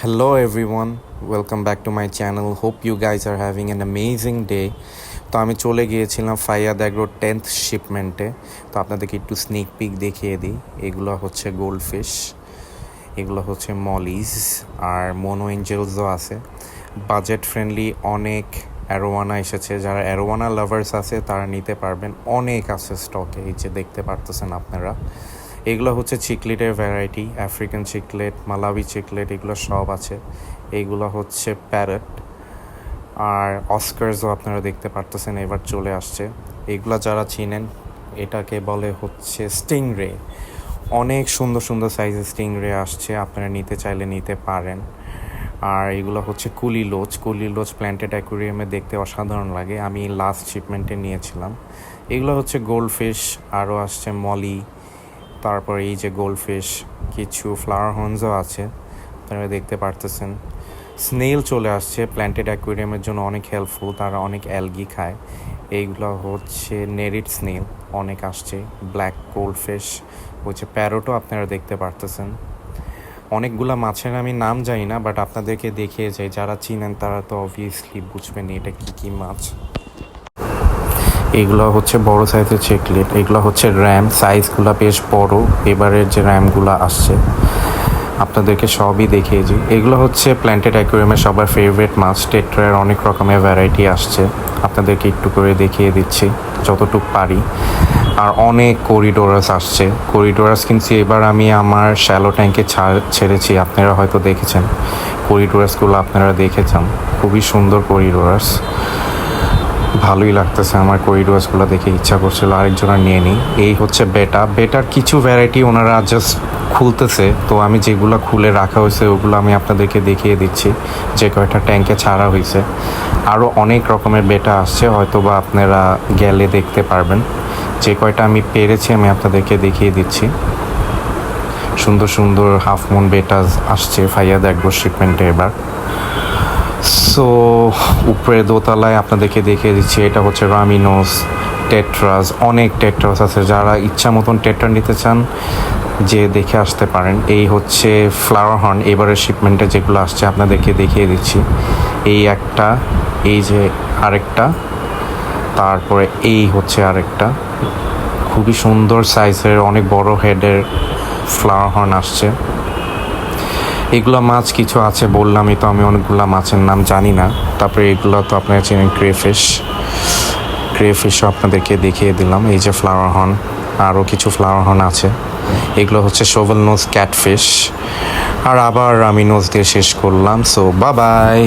Hello everyone, welcome back to my channel. Hope you guys are having an amazing day. তো আমি চলে গিয়েছিলাম ফাইয়াদ agro 10th শিপমেন্টে। তো আপনাদেরকে একটু স্নিক পিক দেখিয়ে দিই। এগুলো হচ্ছে গোল্ডফিশ, এগুলো হচ্ছে মলিজ, আর মোনো এঞ্জেলসও আছে। বাজেট ফ্রেন্ডলি অনেক অ্যারোয়ানা এসেছে। যারা অ্যারোয়ানা লাভার্স আছে তারা নিতে পারবেন, অনেক আছে স্টকে। এই যে দেখতে পারতেছেন আপনারা, এগুলো হচ্ছে চিকলেটের variety, African cichlid, Malawi cichlid, এগুলো সব আছে। এইগুলো হচ্ছে প্যারট, আর অস্কারসও আপনারা দেখতে পারতেছেন এবার চলে আসছে। এগুলো যারা চিনেন, এটাকে বলে হচ্ছে স্টিংরে। অনেক সুন্দর সুন্দর সাইজের স্টিংরে আসছে, আপনারা নিতে চাইলে নিতে পারেন। আর এগুলো হচ্ছে কুলিলোচ প্ল্যান্টেড অ্যাকুরিয়ামে দেখতে অসাধারণ লাগে। আমি লাস্ট শিপমেন্টে নিয়েছিলাম। এগুলো হচ্ছে গোল্ডফিশ, আরও আসছে মলি, তারপর এই যে গোল্ডফিশ, কিছু ফ্লাওয়ার হর্নসও আছে আপনারা দেখতে পারতেছেন। স্নেল চলে আসছে, প্ল্যান্টেড অ্যাকুয়ারিয়ামের জন্য অনেক হেল্পফুল, তারা অনেক অ্যালগি খায়। এইগুলো হচ্ছে নেরিড স্নেল অনেক আসছে, ব্ল্যাক গোল্ডফিশ হচ্ছে, প্যারোটও আপনারা দেখতে পারতেছেন। অনেকগুলা মাছের আমি নাম জানি না, বাট আপনাদেরকে দেখিয়ে যাই, যারা চিনেন তারা তো অবভিয়াসলি বুঝবেন এটা কী মাছ। এগুলো হচ্ছে বড় সাইজের চিকলেট, এগুলো হচ্ছে র্যাম, সাইজগুলো বেশ বড়। এবারের যে র্যামগুলো আসছে আপনাদেরকে সবই দেখিয়েছি। এগুলো হচ্ছে প্ল্যান্টেড অ্যাকুয়ারিয়ামের সবার ফেভারিট মাছ। টেট্রার অনেক রকমের ভ্যারাইটি আসছে, আপনাদেরকে একটু করে দেখিয়ে দিচ্ছি যতটুকু পারি। আর অনেক করিডোরাস আসছে। করিডোরাস কিনছি এবার আমি আমার শ্যালো ট্যাঙ্কে ছেড়েছি, আপনারা হয়তো দেখেছেন করিডোরাসগুলো, আপনারা দেখেছেন খুবই সুন্দর করিডোরাস। ভালোই লাগতেছে আমার করিডোরাসগুলো দেখে, ইচ্ছা করছিল আরেকজনের নিয়ে নিই। এই হচ্ছে বেটার কিছু ভ্যারাইটি ওনারা জাস্ট খুলতেছে, তো আমি যেগুলো খুলে রাখা হয়েছে ওগুলো আমি আপনাদেরকে দেখিয়ে দিচ্ছি, যে কয়টা ট্যাঙ্কে ছাড়া হয়েছে। আরও অনেক রকমের বেটা আসছে, হয়তো বা আপনারা গেলে দেখতে পারবেন। যে কয়টা আমি পেরেছি আমি আপনাদেরকে দেখিয়ে দিচ্ছি। সুন্দর সুন্দর হাফ মুন বেটা আসছে ফাইয়াদ অ্যাগ্রো শিপমেন্টে এবার। সো উপরে দোতলায় আপনাদেরকে দেখিয়ে দিচ্ছি, এটা হচ্ছে রামিনোস, টেট্রাস, অনেক টেট্রাস আছে। যারা ইচ্ছা মতন টেট্রা নিতে চান যে দেখে আসতে পারেন। এই হচ্ছে ফ্লাওয়ার হর্ন, এবারের শিপমেন্টে যেগুলো আসছে আপনাদেরকে দেখিয়ে দিচ্ছি। এই একটা, এই যে আরেকটা, তারপরে এই হচ্ছে আরেকটা, খুবই সুন্দর সাইজের অনেক বড় হেডের ফ্লাওয়ার হর্ন আসছে। এগুলো মাছ কিছু আছে বললামই তো, আমি অনেকগুলো মাছের নাম জানি না। তারপরে এগুলো তো আপনারা চেনেন, ক্রেফিশও আপনাদেরকে দেখিয়ে দিলাম। এই যে ফ্লাওয়ার হর্ন, আরও কিছু ফ্লাওয়ার হর্ন আছে। এগুলো হচ্ছে শোভেল নোজ ক্যাটফিশ। আর আবার আমি নোজ দিয়ে শেষ করলাম। So bye bye.